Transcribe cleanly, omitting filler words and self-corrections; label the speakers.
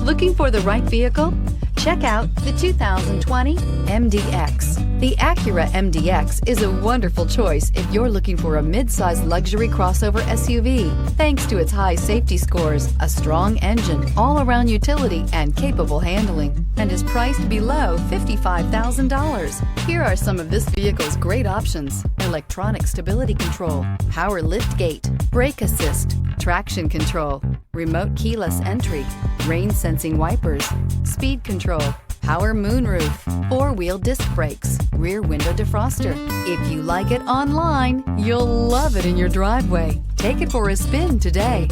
Speaker 1: Looking for the right vehicle? Check out the 2020 MDX. The Acura MDX is a wonderful choice if you're looking for a mid-size luxury crossover SUV. Thanks to its high safety scores, a strong engine, all-around utility, and capable handling, and is priced below $55,000. Here are some of this vehicle's great options: electronic stability control, power liftgate, brake assist, traction control, remote keyless entry, rain sensing wipers, speed control, power moonroof, four-wheel disc brakes, rear window defroster. If you like it online, you'll love it in your driveway. Take it for a spin today.